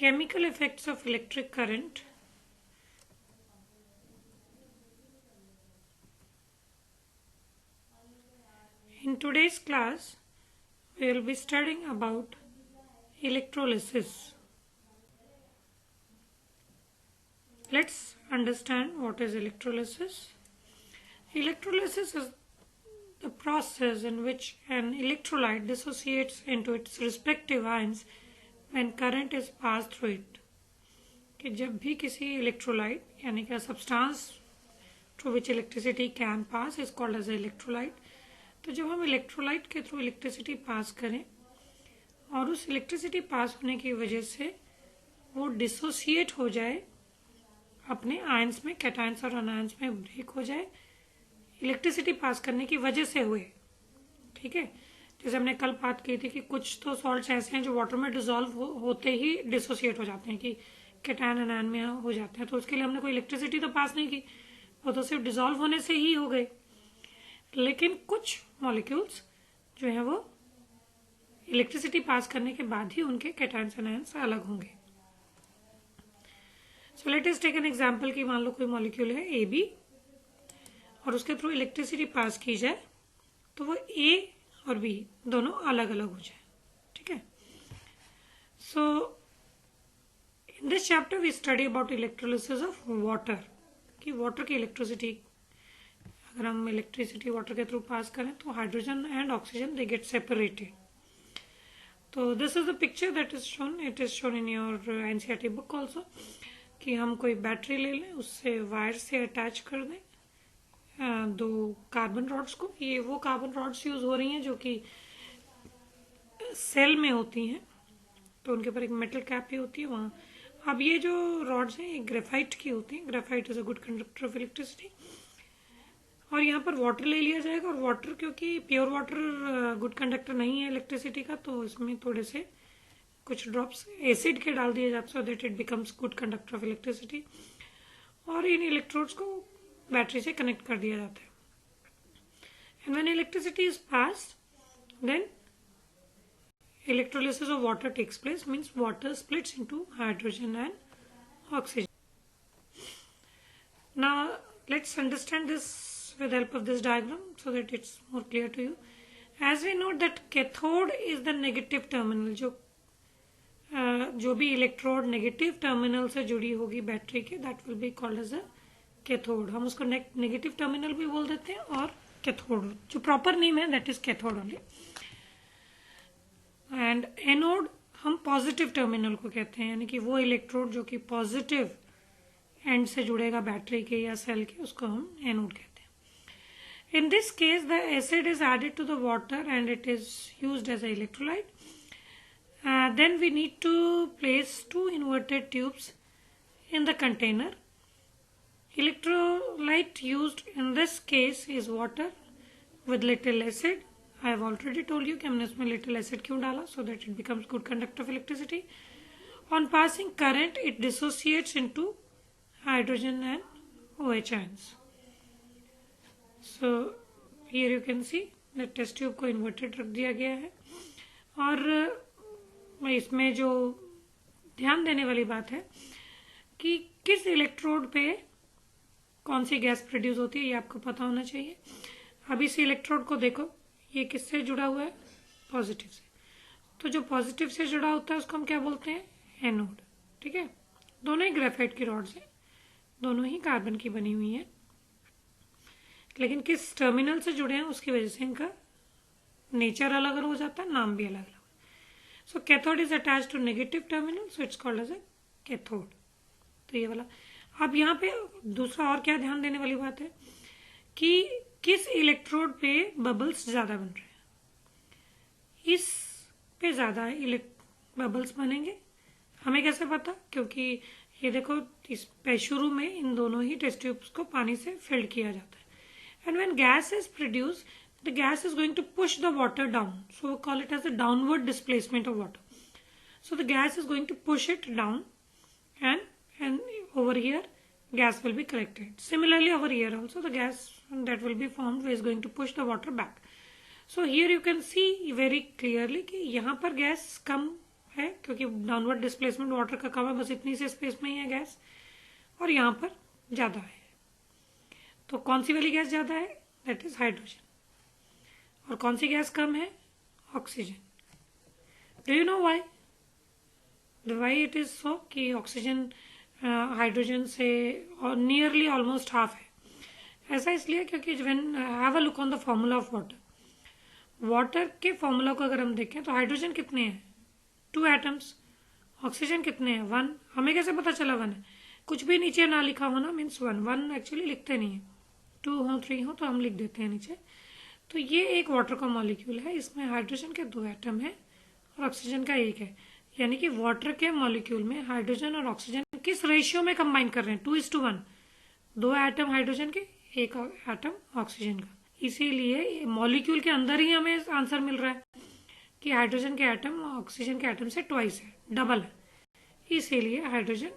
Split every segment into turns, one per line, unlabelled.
Chemical effects of electric current. In today's class, we will be studying about electrolysis. Let's understand what is electrolysis. Electrolysis is the process in which an electrolyte dissociates into its respective ions when current is passed through it. कि जब भी किसी electrolyte यानी कि substance through which electricity can pass is called as electrolyte. तो जब हम electrolyte के through electricity pass करें और उस electricity pass होने की वजह से वो dissociate हो जाए अपने आयंस में, कैटायंस और अनायंस में ब्रेक हो जाए इलेक्ट्रिसिटी पास करने की वजह से हुए. ठीक है, जैसे हमने कल बात की थी कि कुछ तो सॉल्ट्स ऐसे हैं जो वाटर में डिसॉल्व होते ही डिसोसिएट हो जाते हैं कि कैटायन अनायन में हो जाते हैं. तो उसके लिए हमने कोई इलेक्ट्रिसिटी तो पास नहीं की, वो तो सिर्फ डिसॉल्व होने से ही हो गए. लेकिन कुछ मॉलिक्यूल्स जो है वो इलेक्ट्रिसिटी पास करने के बाद ही उनके कैटायंस अनायंस अलग होंगे. So let us take an example कि मान लो कोई मॉलिक्यूल है ए बी और उसके थ्रू इलेक्ट्रिसिटी पास की जाए तो वो ए और बी दोनों अलग अलग हो जाए. ठीक है, so in this chapter we study about electrolysis of water कि वाटर की इलेक्ट्रिसिटी, अगर हम इलेक्ट्रिसिटी वाटर के थ्रू पास करें तो hydrogen and oxygen they get separated. तो this is the picture that is shown, it is shown in your NCERT book also कि हम कोई बैटरी ले लें, उससे वायर से अटैच कर दें दो कार्बन रॉड्स को. ये वो कार्बन रॉड्स यूज हो रही हैं जो कि सेल में होती हैं, तो उनके ऊपर एक मेटल कैप ही होती है वहाँ. अब ये जो रॉड्स हैं ये ग्रेफाइट की होती हैं. Graphite is a good conductor of electricity. और यहाँ पर वाटर ले लिया जाएगा और वाटर, क्योंकि प्योर वाटर गुड कंडक्टर नहीं है इलेक्ट्रिसिटी का, तो इसमें थोड़े से कुछ ड्रॉप्स एसिड के डाल दिए जाते so that it becomes good conductor of electricity. और इन इलेक्ट्रोड्स को बैटरी से कनेक्ट कर दिया जाता है. And when electricity is passed then electrolysis of water takes place, means water splits into hydrogen and oxygen. Now let's understand this with the help of this diagram so that it's more clear to you. As we know that cathode is the negative terminal, जो भी electrode negative terminal से जुड़ी होगी battery के, that will be called as a cathode. हम उसको negative terminal भी बोल देते हैं और कैथोड जो प्रॉपर नेम है that is cathode only. And anode हम पॉजिटिव टर्मिनल को कहते हैं, यानी कि वो इलेक्ट्रोड जो कि पॉजिटिव एंड से जुड़ेगा बैटरी के या सेल के, उसको हम एनोड कहते हैं. In this case the acid is added to the water and it is used as a electrolyte. Then we need to place two inverted tubes in the container. Electrolyte used in this case is water with little acid. I have already told you कि हमने इसमें little acid क्यों डाला, so that it becomes good conductor of electricity. On passing current, it dissociates into hydrogen and OH ions. So here you can see the test tube को inverted रख दिया गया है. और इसमें जो ध्यान देने वाली बात है कि किस इलेक्ट्रोड पे कौन सी गैस प्रोड्यूस होती है ये आपको पता होना चाहिए. अब इस इलेक्ट्रोड को देखो, ये किससे जुड़ा हुआ है? पॉजिटिव से. तो जो पॉजिटिव से जुड़ा होता है उसको हम क्या बोलते हैं? एनोड. ठीक है, दोनों ही ग्रेफाइट की रॉड्स हैं, दोनों ही कार्बन की बनी हुई हैं, लेकिन किस टर्मिनल से जुड़े हैं उसकी वजह से इनका नेचर अलग अलग हो जाता है, नाम भी अलग अलग. So cathode is attached to negative terminal, so it's called as a cathode. तो ये वाला. अब यहाँ पे दूसरा और क्या ध्यान देने वाली बात है कि किस इलेक्ट्रोड पे बबल्स ज्यादा बन रहे हैं. इस पे ज्यादा बबल्स बनेंगे. हमें कैसे पता? क्योंकि ये देखो, इस पे शुरू में इन दोनों ही टेस्ट ट्यूब्स को पानी से फिल्ड किया जाता है. And when gas is produce, the gas is going to push the water down, so we call it as the downward displacement of water. So the gas is going to push it down, and over here gas will be collected. Similarly over here also the gas that will be formed is going to push the water back. So here you can see very clearly कि यहाँ पर gas कम है क्योंकि downward displacement water का कम है, बस इतनी सी space में ही है गैस, और यहाँ पर ज़्यादा है। तो कौन सी वाली गैस ज़्यादा है? That is hydrogen. और कौन सी गैस कम है? Oxygen. Do you know why? Why it is so कि ऑक्सीजन हाइड्रोजन से नियरली ऑलमोस्ट हाफ है। ऐसा इसलिए क्योंकि when have a look on the formula of water, water के फॉर्मूला को अगर हम देखें तो हाइड्रोजन कितने हैं? 2 एटम्स। ऑक्सीजन कितने हैं? 1। हमें कैसे पता चला 1 है? कुछ भी नीचे ना लिखा हो ना मीन्स 1 एक्चुअली लिखते नहीं है, 2 हो 3 हो तो हम लिख देते हैं नीचे। तो ये एक वाटर का मॉलिक्यूल है, इसमें हाइड्रोजन के 2 एटम है और ऑक्सीजन का 1 है। यानी कि वाटर के मॉलिक्यूल में हाइड्रोजन और ऑक्सीजन किस रेशियो में कंबाइन कर रहे हैं? 2:1। 2 एटम हाइड्रोजन के, 1 एटम ऑक्सीजन का। इसीलिए मॉलिक्यूल के अंदर ही हमें आंसर मिल रहा है कि हाइड्रोजन के एटम ऑक्सीजन के एटम से ट्वाइस है, डबल है। इसीलिए हाइड्रोजन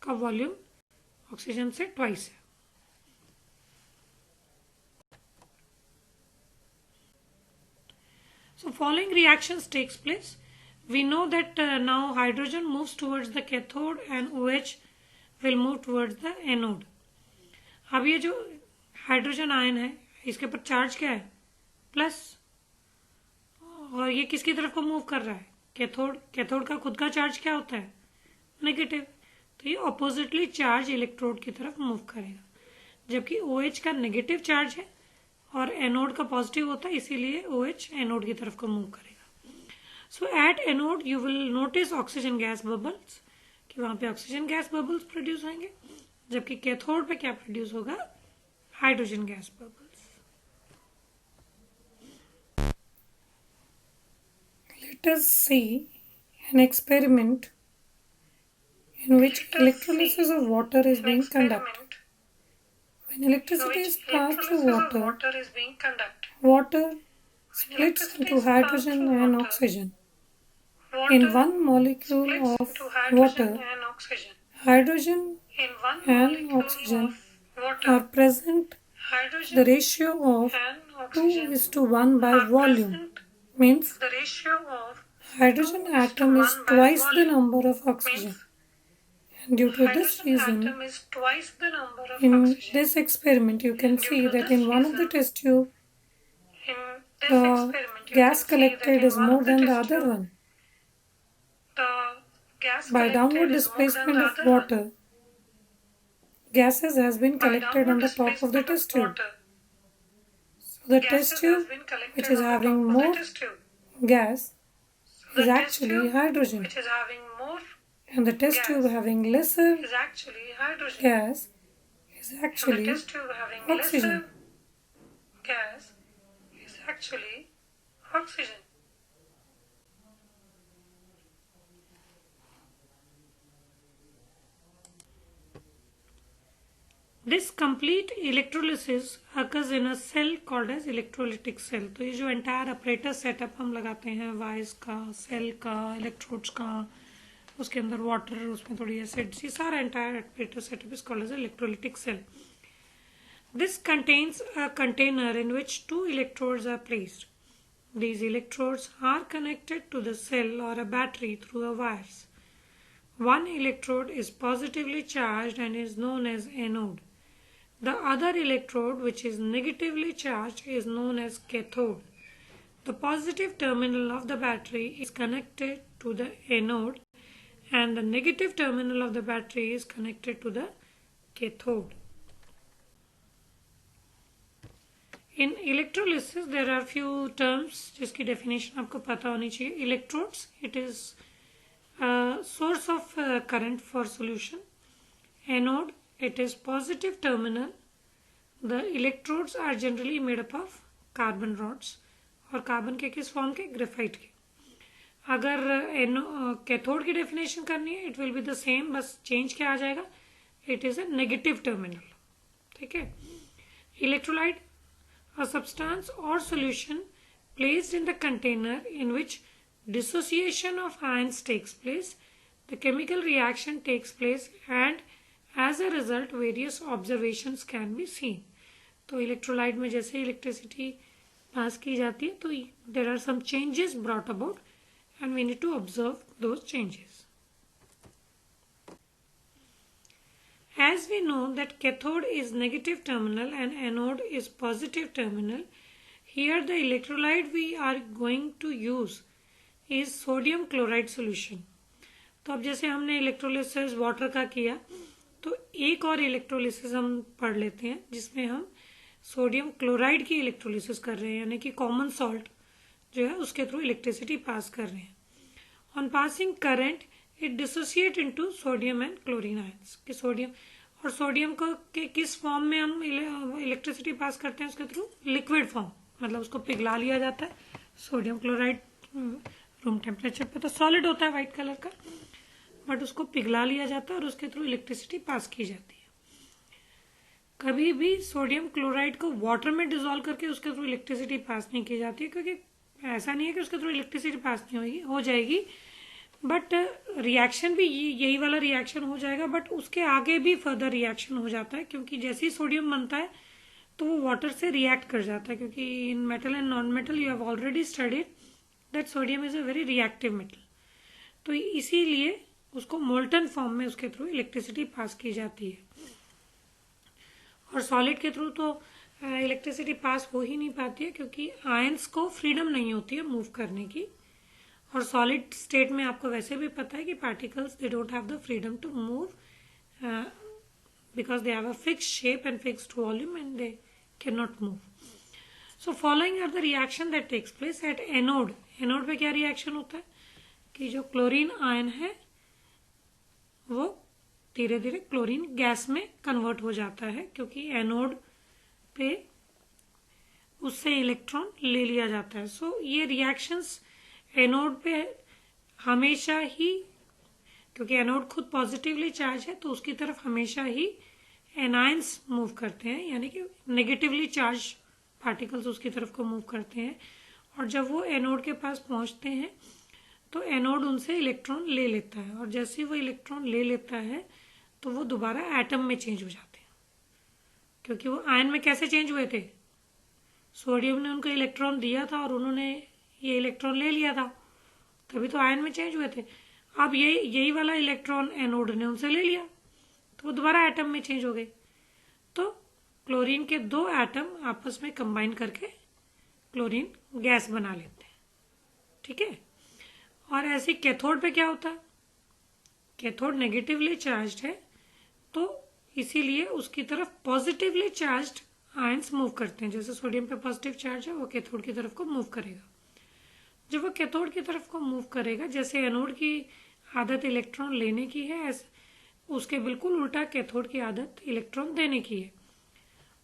का वॉल्यूम ऑक्सीजन से ट्वाइस है। So following reactions takes place. We know that now hydrogen moves towards the cathode and OH will move towards the anode. अब ये जो हाइड्रोजन आयन है इसके ऊपर चार्ज क्या है? प्लस। और ये किसकी तरफ को मूव कर रहा है? कैथोड। कैथोड का खुद का चार्ज क्या होता है? नेगेटिव। तो ये ऑपोजिटली चार्ज इलेक्ट्रोड की तरफ मूव करेगा, जबकि OH का नेगेटिव चार्ज है और एनोड का पॉजिटिव होता है, इसीलिए OH एनोड की तरफ को मूव करेगा। So at anode you will notice oxygen gas bubbles, कि वहां पे ऑक्सीजन गैस बबल्स प्रोड्यूस होंगे, जबकि कैथोड पे क्या प्रोड्यूस होगा? Hydrogen gas bubbles. Let us see an experiment in which electrolysis of water is being conducted. When electricity is passed through water splits into hydrogen and oxygen. In one molecule of water, hydrogen and oxygen are present. The ratio of 2:1 by volume means hydrogen atom is twice the number of oxygen. And due to this reason, in this experiment, you can see that in one of the test tube, the gas collected is more than the other one. By downward displacement of water, gases has been collected on the top of the test tube. So the test tube, which is having more gas, is actually hydrogen. And the test tube having lesser gas is actually oxygen. This complete electrolysis occurs in a cell called as electrolytic cell. तो ये जो entire apparatus setup हम लगाते हैं, vice का, cell का, electrodes का, उसके अंदर वाटर, उसमें थोड़ी एसिड्स, ये सारा entire apparatus setup is called as electrolytic cell. This contains a container in which 2 electrodes are placed. These electrodes are connected to the cell or a battery through a wires. One electrode is positively charged and is known as anode. The other electrode, which is negatively charged, is known as cathode. The positive terminal of the battery is connected to the anode and the negative terminal of the battery is connected to the cathode. In electrolysis, there are few terms जिसकी definition आपको पता होनी चाहिए. Electrodes, it is a source of current for solution. Anode, it is positive terminal. The electrodes are generally made up of carbon rods. और carbon के किस form के? Graphite के. अगर कैथोड की डेफिनेशन करनी है, it will be the same, बस चेंज क्या आ जाएगा? It is a negative terminal. ठीक है. Electrolyte, a substance or solution placed in the container in which dissociation of ions takes place. The chemical reaction takes place and as a result various observations can be seen. तो electrolyte में जैसे electricity pass की जाती है तो there are some changes brought about and we need to observe those changes. As we know that cathode is negative terminal and anode is positive terminal, here the electrolyte we are going to use is sodium chloride solution. तो अब जैसे हमने electrolysis water का किया, तो एक और electrolysis हम पढ़ लेते हैं जिसमें हम सोडियम क्लोराइड की इलेक्ट्रोलिसिस कर रहे हैं, यानी कि कॉमन सॉल्ट जो है उसके थ्रू इलेक्ट्रिसिटी पास कर रहे हैं. On passing current it dissociate into sodium and chlorine ions. कि सोडियम और सोडियम को के किस फॉर्म में हम इलेक्ट्रिसिटी पास करते हैं, उसके थ्रू लिक्विड फॉर्म, मतलब उसको पिघला लिया जाता है. सोडियम क्लोराइड रूम टेम्परेचर पे तो सॉलिड होता है व्हाइट कलर का, बट उसको पिघला लिया जाता है और उसके थ्रू इलेक्ट्रिसिटी पास की जाती है. कभी भी सोडियम क्लोराइड को वाटर में डिसॉल्व करके उसके थ्रू इलेक्ट्रिसिटी पास नहीं की जाती है, क्योंकि ऐसा नहीं है कि उसके थ्रू इलेक्ट्रिसिटी पास नहीं होगी, हो जाएगी, बट रिएक्शन भी यही वाला रिएक्शन हो जाएगा, बट उसके आगे भी फर्दर रिएक्शन हो जाता है, क्योंकि जैसे ही सोडियम बनता है तो वो वाटर से रिएक्ट कर जाता है. क्योंकि इन metal and non metal you have already studied that sodium is a very reactive metal. तो इसीलिए उसको मोल्टन फॉर्म में उसके थ्रू इलेक्ट्रिसिटी पास की जाती है. और सॉलिड के थ्रू तो इलेक्ट्रिसिटी पास हो ही नहीं पाती है, क्योंकि आयंस को फ्रीडम नहीं होती है मूव करने की. और सॉलिड स्टेट में आपको वैसे भी पता है कि particles they don't have the freedom to move because they have a fixed shape and fixed volume and they can not move. So following are the reaction that takes place at anode. Anode पे क्या reaction होता है कि जो chlorine ion है वो धीरे धीरे क्लोरीन गैस में कन्वर्ट हो जाता है, क्योंकि एनोड पे उससे इलेक्ट्रॉन ले लिया जाता है. सो ये रिएक्शंस एनोड पे हमेशा ही, क्योंकि एनोड खुद पॉजिटिवली चार्ज है, तो उसकी तरफ हमेशा ही एनायंस मूव करते हैं, यानी कि नेगेटिवली चार्ज पार्टिकल्स उसकी तरफ को मूव करते हैं. और जब वो एनोड के पास पहुंचते हैं तो एनोड उनसे इलेक्ट्रॉन ले लेता है, और जैसे ही वो इलेक्ट्रॉन ले लेता है तो वो दोबारा एटम में चेंज हो जाते हैं. क्योंकि वो आयन में कैसे चेंज हुए थे, सोडियम ने उनको इलेक्ट्रॉन दिया था और उन्होंने ये इलेक्ट्रॉन ले लिया था, तभी तो आयन में चेंज हुए थे. अब यही वाला इलेक्ट्रॉन एनोड ने उनसे ले लिया तो वो दोबारा एटम में चेंज हो गए. तो क्लोरीन के दो एटम आपस में कंबाइन करके क्लोरीन गैस बना लेते हैं. ठीक है. और ऐसे कैथोड पे क्या होता है, कैथोड नेगेटिवली चार्ज्ड है, तो इसीलिए उसकी तरफ पॉजिटिवली चार्ज्ड आयंस मूव करते हैं. जैसे सोडियम पे पॉजिटिव चार्ज है, वो कैथोड की तरफ को मूव करेगा. जब वो कैथोड की तरफ को मूव करेगा, जैसे एनोड की आदत इलेक्ट्रॉन लेने की है, उसके बिल्कुल उल्टा कैथोड की आदत इलेक्ट्रॉन देने की है.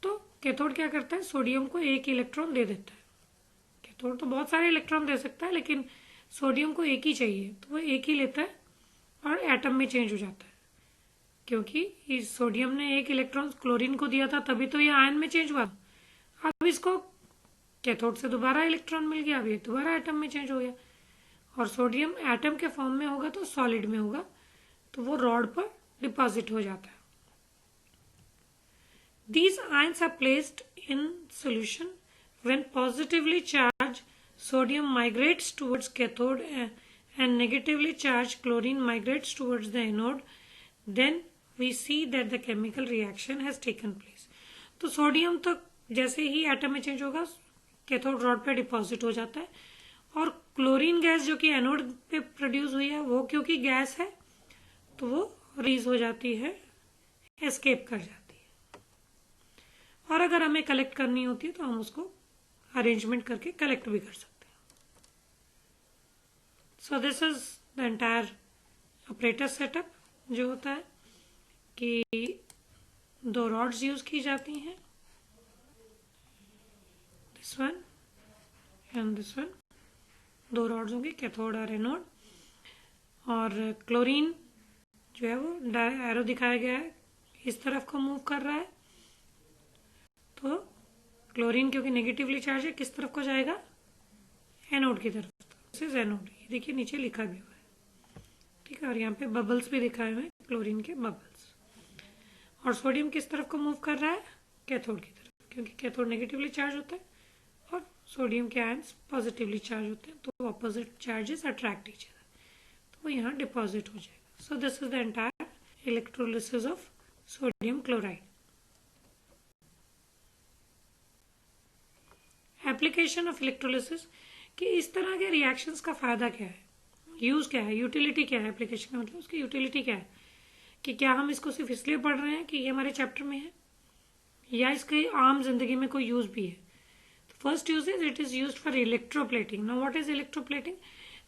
तो कैथोड क्या करता है, सोडियम को एक इलेक्ट्रॉन दे देता है. कैथोड तो बहुत सारे इलेक्ट्रॉन दे सकता है, लेकिन सोडियम को एक ही चाहिए, तो वो एक ही लेता है और एटम में चेंज हो जाता है. क्योंकि इस सोडियम ने एक इलेक्ट्रॉन क्लोरीन को दिया था, तभी तो ये आयन में चेंज हुआ. अब इसको कैथोड से दोबारा इलेक्ट्रॉन मिल गया, अब ये दोबारा एटम में चेंज हो गया. और सोडियम एटम के फॉर्म में होगा तो सॉलिड में होगा, तो वो रॉड पर डिपॉजिट हो जाता है. These ions are placed in solution when positively charged sodium migrates towards cathode and negatively charged chlorine migrates towards the anode. Then we see that the chemical reaction has taken place. तो sodium तो जैसे ही atom में change होगा cathode rod पे deposit हो जाता है, और क्लोरीन गैस जो कि एनोड पे प्रोड्यूस हुई है वो क्योंकि गैस है तो वो रिलीज हो जाती है, एस्केप कर जाती है. और अगर हमें कलेक्ट करनी होती है तो हम उसको अरेंजमेंट करके कलेक्ट भी कर सकते हैं. So this is the entire operator setup. जो होता है कि दो रॉड्स यूज की जाती हैं, this one and this one. दो रॉड्स होंगे, कैथोड और एनोड. और क्लोरीन जो है वो एरो दिखाया गया है, इस तरफ को मूव कर रहा है. तो क्लोरीन क्योंकि नेगेटिवली चार्ज है, किस तरफ को जाएगा, एनोड की तरफ. This is anode. ये देखिए नीचे लिखा भी हुआ है. ठीक है. और यहाँ पे बबल्स भी दिखाए हुए हैं, क्लोरीन के बबल्स. और सोडियम किस तरफ को मूव कर रहा है, कैथोड की तरफ, क्योंकि कैथोड नेगेटिवली चार्ज होता है और सोडियम के आयंस पॉजिटिवली चार्ज होते हैं, तो opposite charges attract each other, तो वो यहाँ डिपॉजिट हो जाएगा. So this is the entire electrolysis of sodium chloride. Application of electrolysis कि इस तरह के रिएक्शंस का फायदा क्या है, यूज क्या है, यूटिलिटी क्या है. एप्लीकेशन का मतलब उसकी यूटिलिटी क्या है, कि क्या हम इसको सिर्फ इसलिए पढ़ रहे हैं कि ये हमारे चैप्टर में है, या इसके आम जिंदगी में कोई यूज भी है. First use is it is used for electroplating. Now what is electroplating?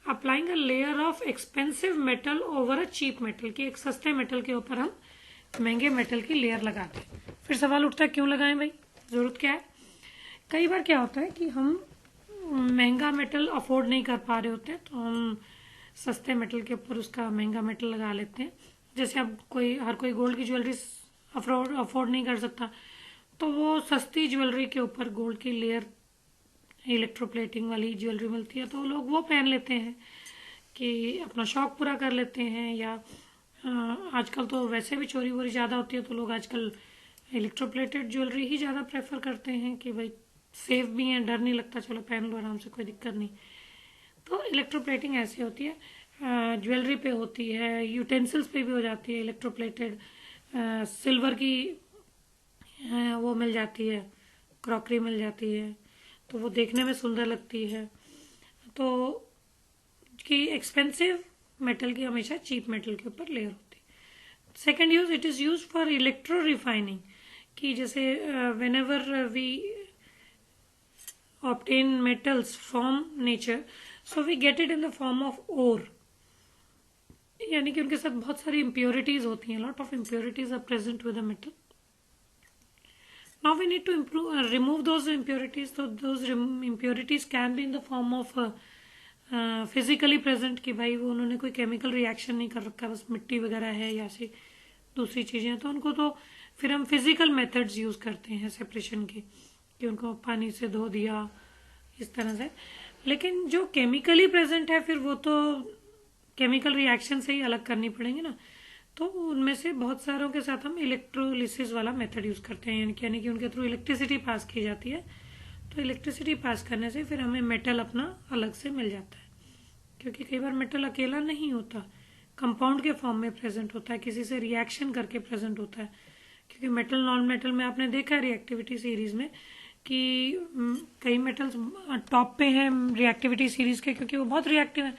Applying a layer of expensive metal over a cheap metal, की एक सस्ते मेटल के ऊपर हम महंगे मेटल की लेयर लगाते हैं. फिर सवाल उठता है क्यों लगाएं भाई, जरूरत क्या है. कई बार क्या होता है कि हम महंगा मेटल अफोर्ड नहीं कर पा रहे होते हैं, तो हम सस्ते मेटल के ऊपर उसका महंगा मेटल लगा लेते हैं. जैसे अब हर कोई गोल्ड की ज्वेलरी अफोर्ड नहीं कर सकता, तो वो सस्ती ज्वेलरी के ऊपर गोल्ड की लेयर इलेक्ट्रोप्लेटिंग वाली ज्वेलरी मिलती है, तो लोग वो पहन लेते हैं कि अपना शौक पूरा कर लेते हैं. या आजकल तो वैसे भी चोरी वोरी ज़्यादा होती है, तो लोग आजकल इलेक्ट्रोप्लेटेड ज्वेलरी ही ज़्यादा प्रेफर करते हैं कि भाई सेफ भी है, डर नहीं लगता, चलो पहन लो आराम से, कोई दिक्कत नहीं. तो इलेक्ट्रोप्लेटिंग ऐसी होती है, ज्वेलरी पे होती है, यूटेंसिल्स पे भी हो जाती है इलेक्ट्रोप्लेटेड. सिल्वर की वो मिल जाती है, क्रॉकरी मिल जाती है, तो वो देखने में सुंदर लगती है. तो कि एक्सपेंसिव मेटल की हमेशा चीप मेटल के ऊपर लेयर होती है. Second use, it is use for electro refining, कि जैसे whenever we obtain metals from nature, so we get it in the form of ore, यानी कि उनके साथ बहुत सारी impurities होती हैं, lot of impurities are present with the metal. Now we need to remove those impurities. So those impurities can be in the form of physically present, कि भाई वो उन्होंने कोई chemical reaction नहीं कर रखा, बस मिट्टी वगैरह है या ऐसी दूसरी चीजें, तो उनको तो फिर हम physical methods यूज करते हैं सेपरेशन के, कि उनको पानी से धो दिया इस तरह से. लेकिन जो केमिकली प्रेजेंट है फिर वो तो केमिकल रिएक्शन से ही अलग करनी पड़ेंगे ना, तो उनमें से बहुत सारों के साथ हम इलेक्ट्रोलिसिस वाला मेथड यूज करते हैं, यानी कि उनके थ्रू इलेक्ट्रिसिटी पास की जाती है. तो इलेक्ट्रिसिटी पास करने से फिर हमें मेटल अपना अलग से मिल जाता है, क्योंकि कई बार मेटल अकेला नहीं होता, कंपाउंड के फॉर्म में प्रेजेंट होता है, किसी से रिएक्शन करके प्रेजेंट होता है. क्योंकि मेटल नॉन मेटल में आपने देखा है रिएक्टिविटी सीरीज में कि कई मेटल्स टॉप पे हैं रिएक्टिविटी सीरीज के, क्योंकि वो बहुत रिएक्टिव है.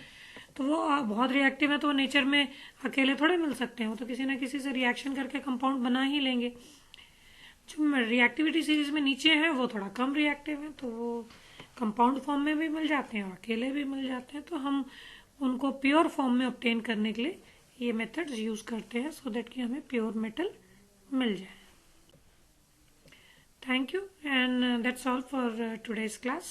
तो वो बहुत रिएक्टिव है तो वो नेचर में अकेले थोड़े मिल सकते हैं, वो तो किसी ना किसी से रिएक्शन करके कंपाउंड बना ही लेंगे. जो रिएक्टिविटी सीरीज में नीचे हैं वो थोड़ा कम रिएक्टिव है, तो वो कंपाउंड फॉर्म में भी मिल जाते हैं और अकेले भी मिल जाते हैं. तो हम उनको प्योर फॉर्म में ऑब्टेन करने के लिए ये मेथड्स यूज करते हैं, सो दैट कि हमें प्योर मेटल मिल जाए. Thank you, and that's all for today's class.